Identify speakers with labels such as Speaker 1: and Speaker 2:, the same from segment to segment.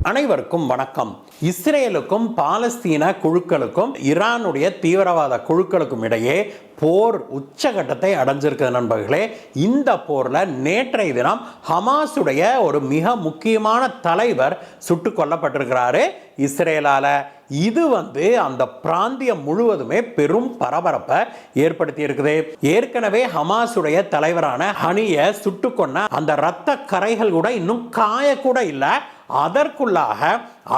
Speaker 1: அனைவருக்கும் வணக்கம். இஸ்ரேலுக்கும் பாலஸ்தீன குழுக்களுக்கும் ஈரானுடைய தீவிரவாத குழுக்களுக்கும் இடையே போர் உச்சகட்டத்தை அடைஞ்சிருக்கிறது நண்பர்களே. இந்த போர்ல நேற்றைய தினம் ஹமாஸுடைய ஒரு மிக முக்கியமான தலைவர் சுட்டுக் கொல்லப்பட்டிருக்கிறாரு இஸ்ரேலால. இது அந்த பிராந்தியம் முழுவதுமே பெரும் பரபரப்பை ஏற்படுத்தி இருக்குது. ஏற்கனவே ஹமாஸுடைய தலைவரான ஹனியை சுட்டுக் கொன்ன அந்த இரத்த கரைகள் கூட இன்னும் காய கூட இல்லை. அதற்குள்ளாக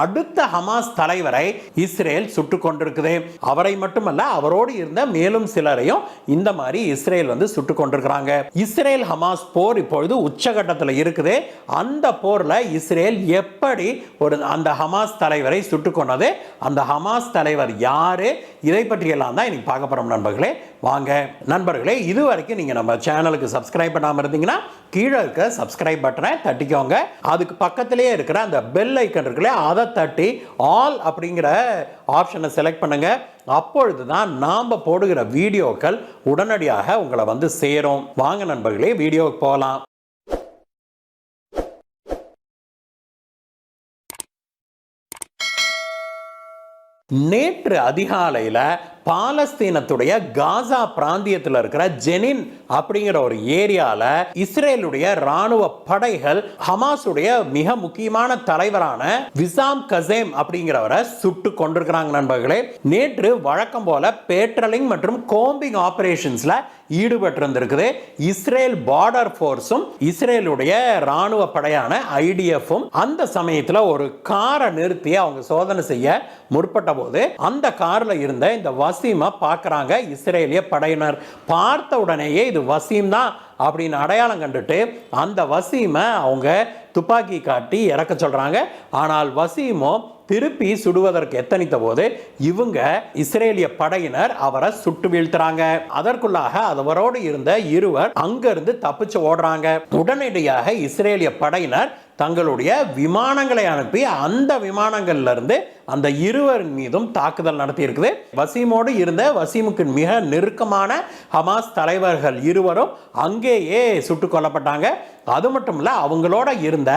Speaker 1: அடுத்த ஹமாஸ் தலைவரை இஸ்ரேல் சுட்டுக் கொண்டிருக்குது. அவரை மட்டுமல்ல, அவரோடு இருந்த மேலும் சிலரையும் இந்த மாதிரி இஸ்ரேல் சுட்டுக் கொண்டிருக்கிறாங்க. இஸ்ரேல் ஹமாஸ் போர் இப்பொழுது உச்சகட்டத்தில் இருக்குது. அந்த போர்ல இஸ்ரேல் எப்படி அந்த ஹமாஸ் தலைவரை சுட்டுக் கொண்டது, அந்த ஹமாஸ் தலைவர் யாரு, இதை பற்றியெல்லாம் தான் இன்னைக்கு பார்க்க போறோம் நண்பர்களே. வாங்க நண்பர்களே, இதுவரைக்கும் நீங்க நம்ம சேனலுக்கு சப்ஸ்கிரைப் பண்ணாம இருந்தீங்கன்னா கீழே இருக்க சப்ஸ்கிரைப் பட்டனை தட்டிக்கோங்க. அதுக்கு பக்கத்திலேயே இருக்கிற அந்த பெல் ஐக்கன் இருக்குல்ல, அதை தட்டி ஆல் அப்படிங்கிற ஆப்ஷனை செலக்ட் பண்ணுங்க. அப்பொழுதுதான் நாம போடுகிற வீடியோக்கள் உடனடியாக உங்களை சேரும். வாங்க நண்பர்களே, வீடியோவுக்கு போகலாம். நேற்று அதிகாலையில் பாலஸ்தீனத்துடைய காசா பிராந்தியத்தில் இருக்கிற ஜெனின் அப்படிங்கிற ஒரு ஏரியால இஸ்ரேலுடைய ராணுவ படைகள் ஹமாஸுடைய மிக முக்கியமான தலைவரான விசாம் கசேம் அப்படிங்கிறவரை சுட்டு கொண்டிருக்கிறாங்க நண்பர்களே. நேற்று வழக்கம் போல பேட்ரோலிங் மற்றும் கோம்பிங் ஆபரேஷன்ஸ்ல ஈடுபட்டிருந்திருக்குது இஸ்ரேல் பார்டர் போர்ஸும் இஸ்ரேலுடைய ராணுவ படையான ஐடிஎஃப்பும். அந்த சமயத்தில் ஒரு காரை நிறுத்தி அவங்க சோதனை செய்ய முற்பட்ட போது அந்த கார்ல இருந்த இந்த வசீமை பார்க்கறாங்க இஸ்ரேலிய படையினர். பார்த்த உடனேயே இது வசீம் தான் அப்படின்னு அடையாளம் கண்டுட்டு அந்த வசீமை அவங்க துப்பாக்கி காட்டி இறக்க சொல்றாங்க. ஆனால் வசீமோ திருப்பி சுடுவதற்கு எத்தனித்த போது இவங்க இஸ்ரேலிய படையினர் அவரை சுட்டு வீழ்த்துறாங்க. அதற்குள்ளாக அவரோடு இருந்த இருவர் அங்கிருந்து தப்பிச்சு ஓடுறாங்க. உடனடியாக இஸ்ரேலிய படையினர் தங்களுடைய விமானங்களை அனுப்பி அந்த விமானங்கள்ல இருந்து அந்த இருவரின் மீதும் தாக்குதல் நடத்தி இருக்குது. வசீமோடு இருந்த வசீமுக்கு மிக நெருக்கமான ஹமாஸ் தலைவர்கள் இருவரும் அங்கேயே சுட்டுக் கொல்லப்பட்டாங்க. அது மட்டும் இல்ல, அவங்களோட இருந்த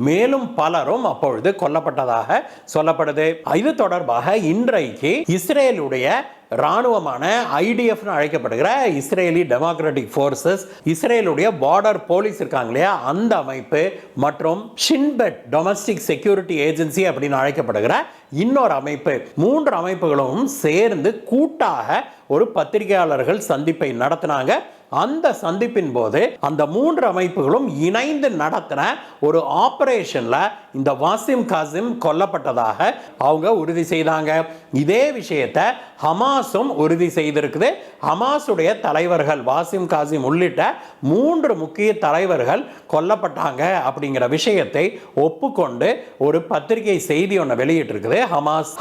Speaker 1: மேலும் பலரும் அப்பொழுது கொல்லப்பட்டதாக சொல்லப்படுது. இது தொடர்பாக இன்றைக்கு இஸ்ரேலுடைய ராணுவமான ஐடிஎஃப் அழைக்கப்படுகிற இஸ்ரேலி டெமோக்ராட்டிக் போர்சஸ், இஸ்ரேலுடைய பார்டர் போலீஸ் இருக்காங்க இல்லையா, அந்த அமைப்பு மற்றும் ஷின்பெட் டொமஸ்டிக் செக்யூரிட்டி ஏஜென்சி அப்படின்னு அழைக்கப்படுகிற இன்னொரு அமைப்பு, 3 அமைப்புகளும் சேர்ந்து கூட்டாக ஒரு பத்திரிகையாளர்கள் சந்திப்பை நடத்தினாங்க. அந்த சந்திப்பின் போது அந்த 3 அமைப்புகளும் இணைந்து நடத்தின ஒரு ஆபரேஷன்ல இந்த வாசிம் காசிம் கொல்லப்பட்டதாக அவங்க உறுதி செய்தாங்க. இதே விஷயத்தை ஹமாஸும் உறுதி செய்திருக்குது. ஹமாஸுடைய தலைவர்கள் வாசிம் காசிம் உள்ளிட்ட 3 முக்கிய தலைவர்கள் கொல்லப்பட்டாங்க அப்படிங்கிற விஷயத்தை ஒப்புக்கொண்டு ஒரு பத்திரிகை செய்தி ஒன்று வெளியிட்டிருக்குது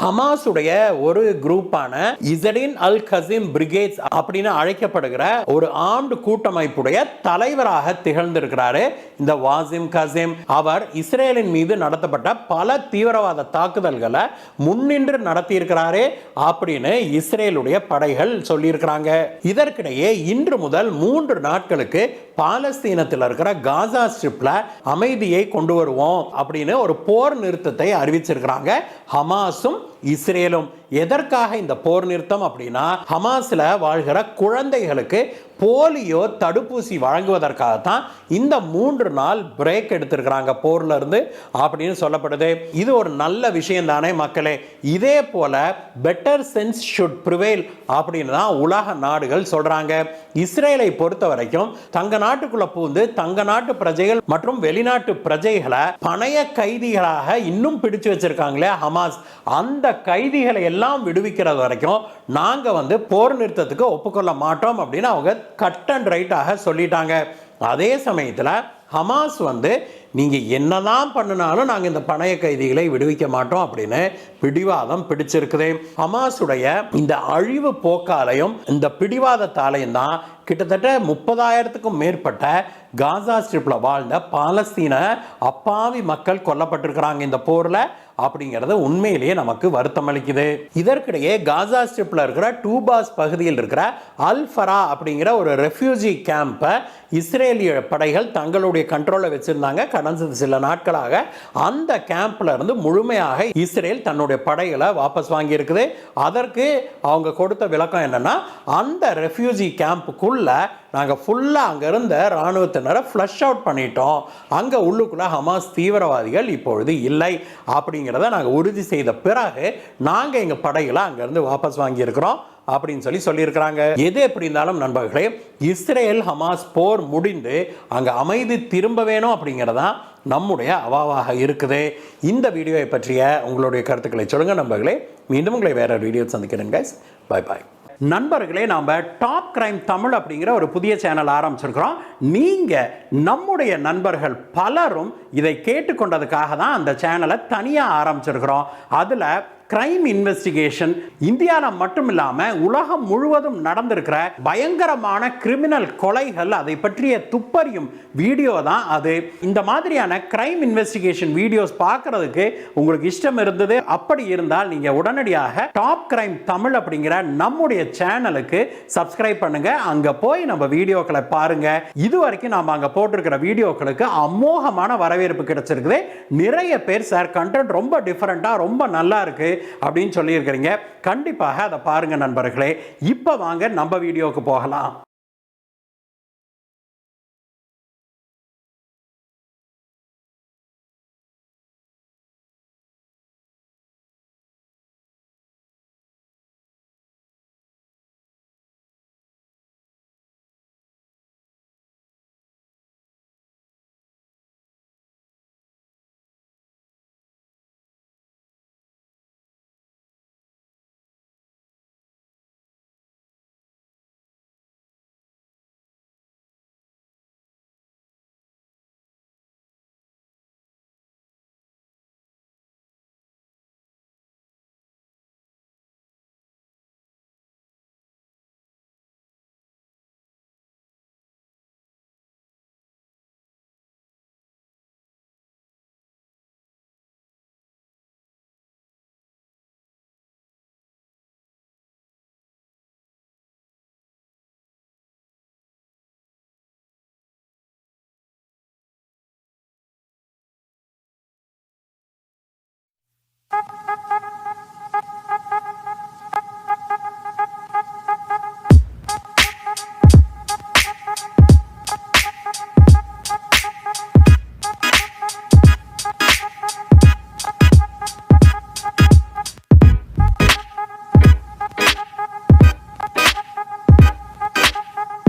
Speaker 1: ஹமாஸுடைய ஒரு குரூப்பான இசடின் அல் கசிம் பிரிகேட்ஸ் அப்படின்னு அழைக்கப்படுகிற ஒரு ஆர்ம்டு கூட்டமைப்புடைய தலைவராக திகழ்ந்திருக்கிறாரு இந்த வாசிம் காசிம். அவர் இஸ்ரேலின் மீது நடத்தப்பட்ட பல தீவிரவாத தாக்குதல்களை முன்னின்று நடத்தி இருக்கிறாரு அப்படின்னு இஸ்ரேலுடைய படைகள் சொல்லியிருக்கிறாங்க. இதற்கிடையே இன்று முதல் 3 நாட்களுக்கு பாலஸ்தீனத்தில் இருக்கிற காசா ஸ்ட்ரிப்ல அமைதியை கொண்டு வருவோம் அப்படின்னு ஒரு போர் நிறுத்தத்தை அறிவிச்சிருக்கிறாங்க ஹமாஸும் இஸ்ரேலும். எதற்காக இந்த போர் நிறுத்தம் அப்படின்னா, ஹமாஸ்ல வாழ்கிற குழந்தைகளுக்கு போலியோ தடுப்பூசி வழங்குவதற்காகத்தான் இந்த 3 நாள் பிரேக் எடுத்திருக்கிறாங்க போர்ல இருந்து அப்படின்னு சொல்லப்படுது. இது ஒரு நல்ல விஷயம் தானே மக்களே. இதே போல பெட்டர் சென்ஸ் ஷுட் ப்ரிவேல் அப்படின்னு தான் உலக நாடுகள் சொல்றாங்க. இஸ்ரேலை பொறுத்த வரைக்கும் தங்க நாட்டுக்குள்ள பூந்து தங்க நாட்டு பிரஜைகள் மற்றும் வெளிநாட்டு பிரஜைகளை பணைய கைதிகளாக இன்னும் பிடிச்சு வச்சிருக்காங்களே ஹமாஸ், அந்த கைதிகளை எல்லாம் விடுவிக்கிறது வரைக்கும் நாங்க போர் நிறுத்தத்துக்கு ஒப்புக்கொள்ள மாட்டோம் அப்படின்னு அவங்க கட் அண்ட் ரைட்டாக சொல்லிட்டாங்க. அதே சமயத்தில் ஹமாஸ் நீங்க என்னதான் பண்ணினாலும் நாங்க இந்த பணைய கைதிகளை விடுவிக்க மாட்டோம் அப்படின்னு பிடிவாதம் பிடிச்சிருக்குது. ஹமாஸுடைய இந்த அழிவு போக்காலையும் இந்த பிடிவாதத்தாலையும் தான் கிட்டத்தட்ட 30,000க்கும் மேற்பட்ட காசா ஸ்ட்ரிப்ல வாழ்ந்த பாலஸ்தீன அப்பாவி மக்கள் கொல்லப்பட்டிருக்கிறாங்க இந்த போர்ல அப்படிங்கிறது உண்மையிலேயே நமக்கு வருத்தம் அளிக்குது. இதற்கிடையே காசா ஸ்ட்ரிப்ல இருக்கிற டூபாஸ் பகுதியில் இருக்கிற அல் ஃபரா அப்படிங்கிற ஒரு ரெஃப்யூஜி கேம்பை இஸ்ரேலிய படைகள் தங்களுடைய கண்ட்ரோல்ல வச்சிருந்தாங்க. கடந்த சில நாட்களாக அந்த கேம்ப்ல இருந்து முழுமையாக இஸ்ரேல் தன்னுடைய படைகளை வாபஸ் வாங்கி இருக்குது. அதற்கு அவங்க கொடுத்த விளக்கம் என்னன்னா, அந்த ரெஃப்யூஜி கேம்புக்குள்ள நாங்கள் ஃபுல்லாக அங்கே இருந்த இராணுவத்தினரை ஃப்ளஷ் அவுட் பண்ணிட்டோம், அங்கே உள்ளுக்குள்ள ஹமாஸ் தீவிரவாதிகள் இப்பொழுது இல்லை அப்படிங்கிறத நாங்கள் உறுதி செய்த பிறகு நாங்கள் எங்கள் படைகளை அங்கேருந்து வாபஸ் வாங்கியிருக்கிறோம் அப்படின்னு சொல்லியிருக்கிறாங்க. எது எப்படி இருந்தாலும் நண்பர்களே, இஸ்ரேல் ஹமாஸ் போர் முடிந்து அங்கே அமைதி திரும்ப வேணும் அப்படிங்கிறதான் நம்முடைய அவாவாக இருக்குது. இந்த வீடியோவை பற்றிய உங்களுடைய கருத்துக்களை சொல்லுங்கள் நண்பர்களே. மீண்டும் உங்களை வேற வீடியோ சந்திக்கிறேன் கைஸ். பாய் பாய் நண்பர்களே. நாம் டாப் கிரைம் தமிழ் அப்படிங்கிற ஒரு புதிய சேனல் ஆரம்பிச்சிருக்கிறோம். நீங்கள் நம்முடைய நண்பர்கள் பலரும் இதை கேட்டுக்கொண்டதுக்காக தான் அந்த சேனலை தனியாக ஆரம்பிச்சிருக்கிறோம். அதில் கிரைம் இன்வெஸ்டிகேஷன் இந்தியாவில் மட்டும் இல்லாமல் உலகம் முழுவதும் நடந்திருக்கிற பயங்கரமான கிரிமினல் கொலைகள் அதை பற்றிய துப்பறியும் வீடியோ தான் அது. இந்த மாதிரியான கிரைம் இன்வெஸ்டிகேஷன் வீடியோஸ் பார்க்கறதுக்கு உங்களுக்கு இஷ்டம் இருந்தது, அப்படி இருந்தால் நீங்கள் உடனடியாக டாப் கிரைம் தமிழ் அப்படிங்கிற நம்முடைய சேனலுக்கு சப்ஸ்கிரைப் பண்ணுங்க. அங்கே போய் நம்ம வீடியோக்களை பாருங்க. இது வரைக்கும் நாம் அங்கே போட்டிருக்கிற வீடியோக்களுக்கு அமோகமான வரவேற்பு கிடைச்சிருக்குது. நிறைய பேர் சார் கண்டென்ட் ரொம்ப டிஃபரெண்டாக ரொம்ப நல்லா இருக்கு அப்படின்னு சொல்லியிருக்கிறீங்க. கண்டிப்பாக அதை பாருங்க நண்பர்களே. இப்போ வாங்க நம்ம வீடியோக்கு போகலாம்.